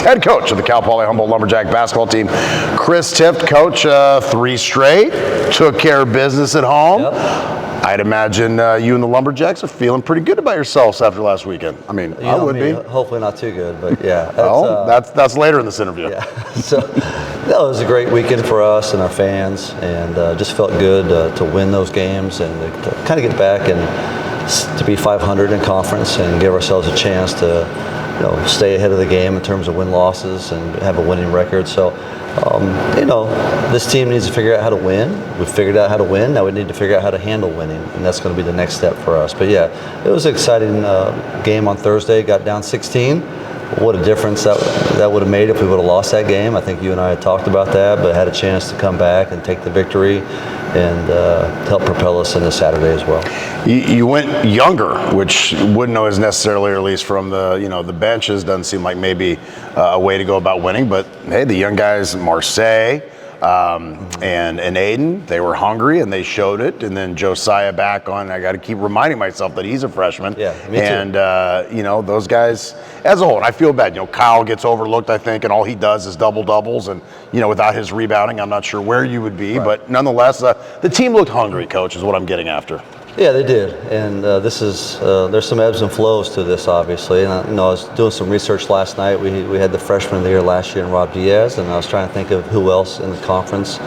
head coach of the Cal Poly Humboldt Lumberjack basketball team, Chris Tifft. Coach, 3 straight, took care of business at home. Yep. I'd imagine you and the Lumberjacks are feeling pretty good about yourselves after last weekend. I mean, I would be. Hopefully not too good, but yeah. That's later in this interview. Yeah. So, no, it was a great weekend for us and our fans, and just felt good to win those games and to kind of get back and to be 500 in conference and give ourselves a chance to, stay ahead of the game in terms of win-losses and have a winning record. So, this team needs to figure out how to win. We've figured out how to win. Now we need to figure out how to handle winning, and that's going to be the next step for us. But yeah, it was an exciting game on Thursday. Got down 16. What a difference that would have made if we would have lost that game. I think you and I had talked about that, but had a chance to come back and take the victory and help propel us into Saturday as well. You went younger, which wouldn't know as necessarily, or at least from the benches, doesn't seem like maybe a way to go about winning. But hey, the young guys, Marseille and Aiden, they were hungry and they showed it. And then Josiah back on. I got to keep reminding myself that he's a freshman. Yeah, me too. And those guys as a whole. And I feel bad. Kyle gets overlooked, I think, and all he does is doubles. And without his rebounding, I'm not sure where you would be. Right. But nonetheless, the team looked hungry. Coach, is what I'm getting after. Yeah, they did, and there's some ebbs and flows to this, obviously. And I was doing some research last night. We had the freshman of the year last year in Rob Diaz, and I was trying to think of who else in the conference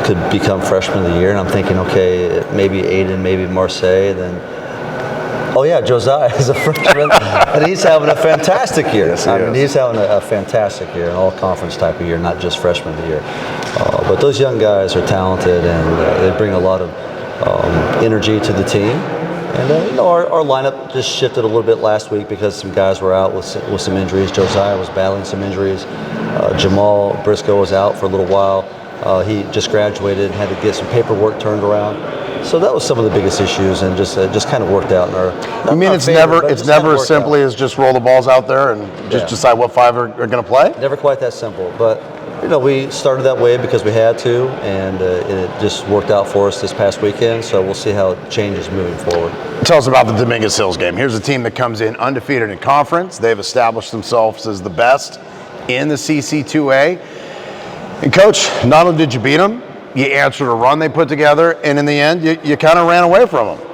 could become freshman of the year. And I'm thinking, okay, maybe Aiden, maybe Marseille, then. Oh yeah, Josiah is a freshman, and he's having a fantastic year. Yes, he's having a fantastic year, an all-conference type of year, not just freshman of the year. But those young guys are talented, and they bring a lot of energy to the team. And our lineup just shifted a little bit last week because some guys were out with some injuries. Josiah was battling some injuries. Jamal Briscoe was out for a little while. He just graduated and had to get some paperwork turned around. So that was some of the biggest issues, and just kind of worked out in our. You mean it's never as simply as just roll the balls out there and just decide what 5 are going to play? Never quite that simple, but we started that way because we had to, and it just worked out for us this past weekend. So we'll see how it changes moving forward. Tell us about the Dominguez Hills game. Here's a team that comes in undefeated in conference. They've established themselves as the best in the CC2A. And Coach, not only did you beat them, you answered a run they put together, and in the end, you kind of ran away from them.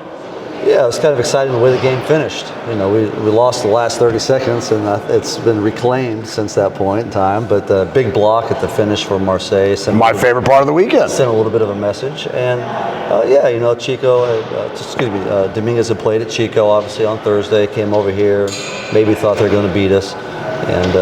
Yeah, it was kind of exciting the way the game finished. We lost the last 30 seconds, and it's been reclaimed since that point in time. But the big block at the finish for Marseille. My favorite part of the weekend. Sent a little bit of a message. And, Dominguez had played at Chico, obviously, on Thursday, came over here, maybe thought they were going to beat us. And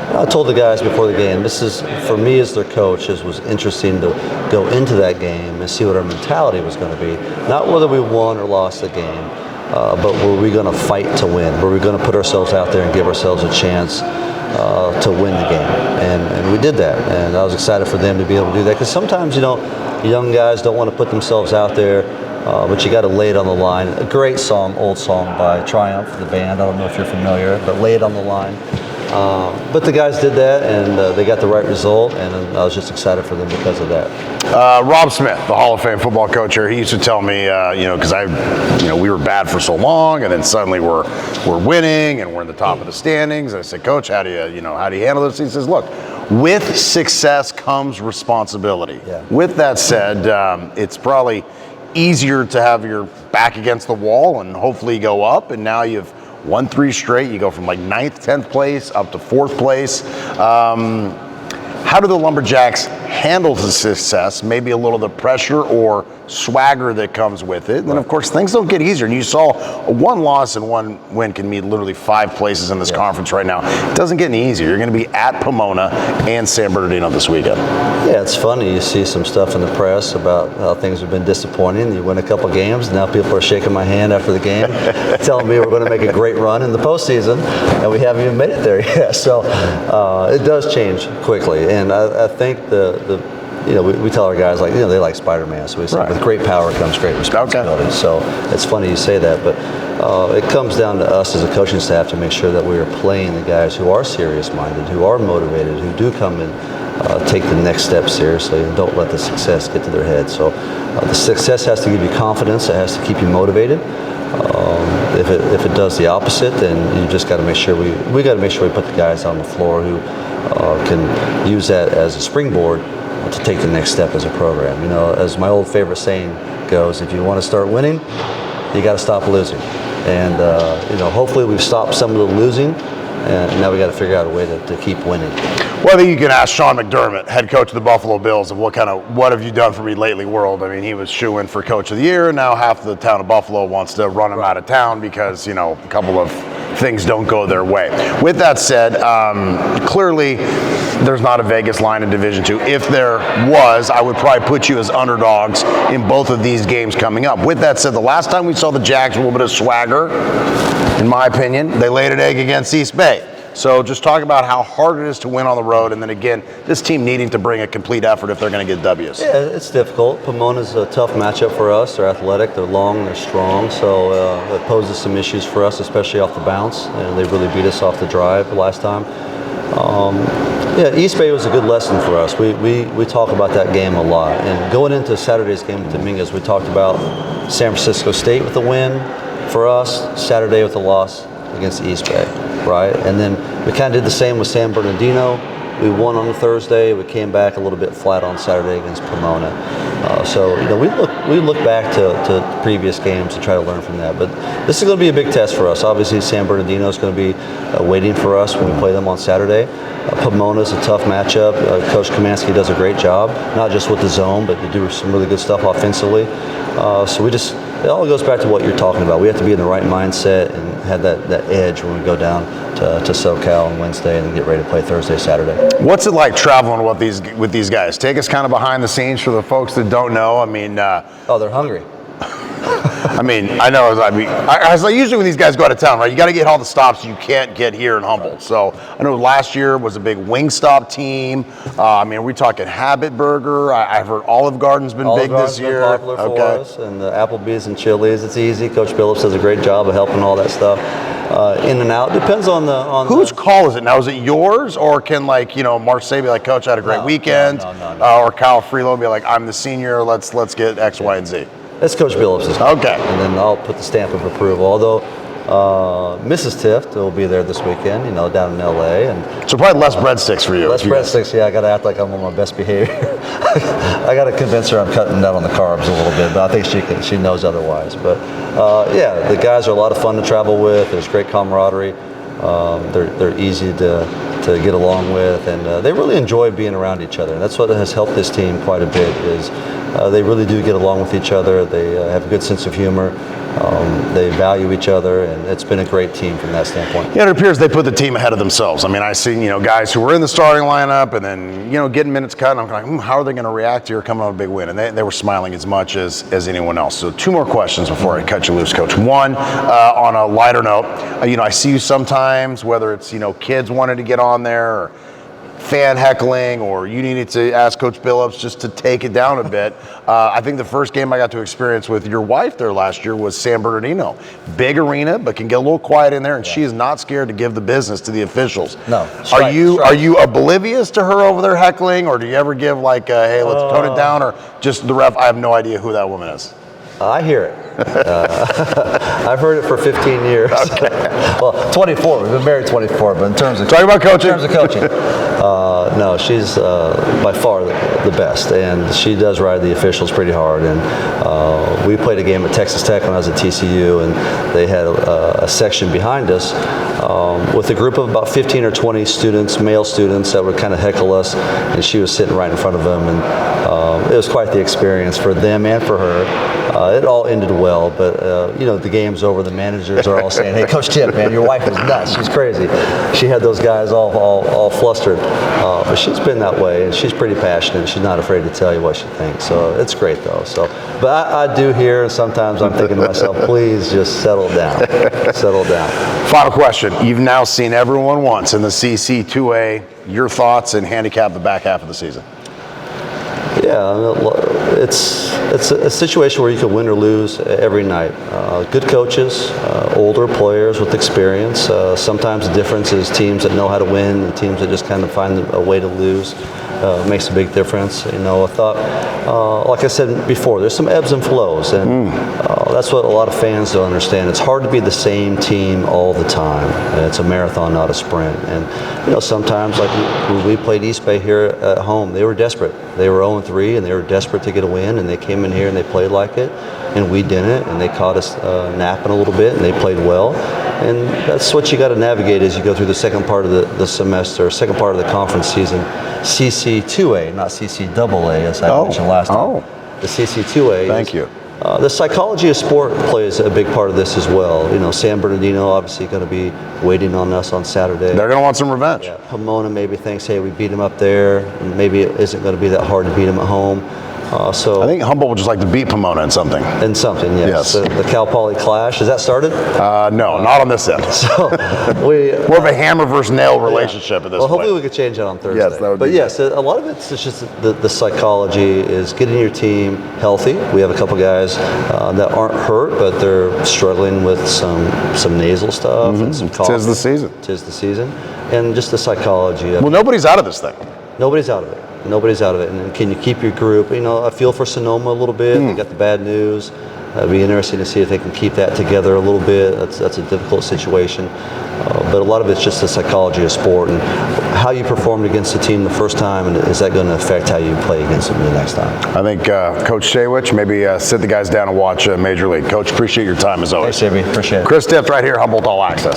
I told the guys before the game, this is, for me as their coach, it was interesting to go into that game and see what our mentality was going to be. Not whether we won or lost the game, but were we going to fight to win? Were we going to put ourselves out there and give ourselves a chance to win the game? And we did that, and I was excited for them to be able to do that, because sometimes, young guys don't want to put themselves out there, but you got to lay it on the line. A great song, old song by Triumph, the band. I don't know if you're familiar, but Lay It on the Line. But the guys did that, and they got the right result, and I was just excited for them because of that. Rob Smith, the Hall of Fame football coach here, he used to tell me, because we were bad for so long, and then suddenly we're winning, and we're in the top of the standings. And I said, Coach, how do you handle this? He says, look, with success comes responsibility. Yeah. With that said, it's probably easier to have your back against the wall and hopefully go up, and now you've won 3 straight. You go from like 9th, 10th place up to 4th place. How do the Lumberjacks handle the success? Maybe a little of the pressure or swagger that comes with it. And then, of course, things don't get easier. And you saw one loss and one win can mean literally 5 places in this conference right now. It doesn't get any easier. You're going to be at Pomona and San Bernardino this weekend. Yeah, it's funny. You see some stuff in the press about how things have been disappointing. You win a couple games, and now people are shaking my hand after the game, telling me we're going to make a great run in the postseason, and we haven't even made it there yet. So it does change quickly. And I think we tell our guys, they like Spider-Man, so we say, with great power comes great responsibility. Okay. So it's funny you say that, but it comes down to us as a coaching staff to make sure that we are playing the guys who are serious-minded, who are motivated, who do come in take the next step seriously and don't let the success get to their head. So the success has to give you confidence. It has to keep you motivated. If it does the opposite, then you just got to make sure we got to make sure we put the guys on the floor who can use that as a springboard to take the next step as a program. You know, as my old favorite saying goes, if you want to start winning, you got to stop losing. And you know, hopefully we've stopped some of the losing, and now we got to figure out a way to keep winning. Well, I think you can ask Sean McDermott, head coach of the Buffalo Bills, of what have you done for me lately world. I mean, he was shoo-in for coach of the year, and now half the town of Buffalo wants to run him out of town because, you know, a couple of things don't go their way. With that said, clearly there's not a Vegas line in Division II. If there was, I would probably put you as underdogs in both of these games coming up. With that said, the last time we saw the Jags, a little bit of swagger, in my opinion, they laid an egg against East Bay. So just talk about how hard it is to win on the road, and then again, this team needing to bring a complete effort if they're going to get W's. Yeah, it's difficult. Pomona's a tough matchup for us. They're athletic, they're long, they're strong, so it poses some issues for us, especially off the bounce. And they really beat us off the drive last time. Yeah, East Bay was a good lesson for us. We talk about that game a lot. And going into Saturday's game with Dominguez, we talked about San Francisco State with a win for us, Saturday with a loss against East Bay, right? And then we kind of did the same with San Bernardino. We won on Thursday. We came back a little bit flat on Saturday against Pomona. So, you know, we look back to previous games to try to learn from that. But this is going to be a big test for us. Obviously, San Bernardino is going to be waiting for us when we play them on Saturday. Pomona is a tough matchup. Coach Kamansky does a great job, not just with the zone, but they do some really good stuff offensively. So it all goes back to what you're talking about. We have to be in the right mindset and have that edge when we go down to SoCal on Wednesday and then get ready to play Thursday, Saturday. What's it like traveling with these guys? Take us kind of behind the scenes for the folks that don't know. I mean, they're hungry. I mean, I know. Usually when these guys go out of town, right? You got to get all the stops you can't get here in Humboldt. So I know last year was a big Wingstop team. I mean, are we talking Habit Burger? I've heard Olive Garden's been big this year. Been popular for us, and the Applebee's and Chili's. It's easy. Coach Billups does a great job of helping all that stuff. In and out depends on whose call is it now? Is it yours, or can Marseille be like, Coach, I had a great weekend, no. Or Kyle Freeland be like, I'm the senior, let's get X, Y, and Z. That's Coach Billups. Okay. And then I'll put the stamp of approval. Although Mrs. Tifft will be there this weekend, down in LA. And so probably less breadsticks for you. Less breadsticks, yeah. I got to act like I'm on my best behavior. I got to convince her I'm cutting down on the carbs a little bit, but I think she knows otherwise. But yeah, the guys are a lot of fun to travel with. There's great camaraderie. They're easy to get along with, and they really enjoy being around each other. And that's what has helped this team quite a bit. Is they really do get along with each other. They have a good sense of humor. They value each other, and it's been a great team from that standpoint. Yeah, it appears they put the team ahead of themselves. I mean, I see guys who were in the starting lineup, and then getting minutes cut. And I'm like, how are they going to react here coming on a big win? And they were smiling as much as anyone else. So 2 more questions before I cut you loose, Coach. One, on a lighter note, I see you sometimes, whether it's kids wanted to get on there, or fan heckling, or you needed to ask Coach Billups just to take it down a bit. I think the first game I got to experience with your wife there last year was San Bernardino. Big arena, but can get a little quiet in there, and she is not scared to give the business to the officials. No. Are you oblivious to her over there heckling, or do you ever give hey, let's tone it down, or just the ref, I have no idea who that woman is? I hear it. I've heard it for 15 years. Okay. Well, 24. We've been married 24, but in terms of talking about coaching. No, she's by far the best, and she does ride the officials pretty hard. And we played a game at Texas Tech when I was at TCU, and they had a section behind us with a group of about 15 or 20 students, male students, that would kind of heckle us, and she was sitting right in front of them, and it was quite the experience for them and for her. It all ended well, but the game's over. The managers are all saying, "Hey, Coach Tip, man, your wife is nuts. She's crazy." She had those guys all flustered, but she's been that way, and she's pretty passionate. She's not afraid to tell you what she thinks. So it's great, though. So, but I do hear, and sometimes I'm thinking to myself, "Please just settle down, settle down." Final question: you've now seen everyone once in the CC2A. Your thoughts and handicap the back half of the season? Yeah, it's a situation where you can win or lose every night. Good coaches, older players with experience. Sometimes the difference is teams that know how to win and teams that just kind of find a way to lose. Makes a big difference. You know, I thought, like I said before, there's some ebbs and flows, and that's what a lot of fans don't understand. It's hard to be the same team all the time. It's a marathon, not a sprint. And you know, sometimes, like when we played East Bay here at home, they were desperate. They were 0-3, and they were desperate to get a win, and they came in here and they played like it, and we didn't, and they caught us napping a little bit, and they played well. And that's what you got to navigate as you go through the second part of the semester, second part of the conference season. CC2A, not CCAA, as I mentioned last time. The CC2A. Thank you. The psychology of sport plays a big part of this as well. You know, San Bernardino obviously going to be waiting on us on Saturday. They're going to want some revenge. Yeah. Pomona maybe thinks, hey, we beat them up there, and maybe it isn't going to be that hard to beat them at home. So I think Humboldt would just like to beat Pomona in something. In something, yes. Yes. The Cal Poly Clash, has that started? No, not on this end. So we more of a hammer versus nail relationship at this point. Hopefully we could change that on Thursday. Yes, that would but be yes, a lot of it's just the psychology is getting your team healthy. We have a couple guys that aren't hurt, but they're struggling with some nasal stuff and some cough. Tis the season. Tis the season. And just the psychology of Well, nobody's out of this thing. Nobody's out of it. Nobody's out of it. And can you keep your group? You know, I feel for Sonoma a little bit. They got the bad news. It'd be interesting to see if they can keep that together a little bit. That's a difficult situation. But a lot of it's just the psychology of sport and how you performed against the team the first time, and is that going to affect how you play against them the next time? I think Coach Shaywich, maybe sit the guys down and watch Major League. Coach, appreciate your time as always. Thanks, Jimmy. Appreciate it. Chris Tifft right here, Humboldt All-Axess.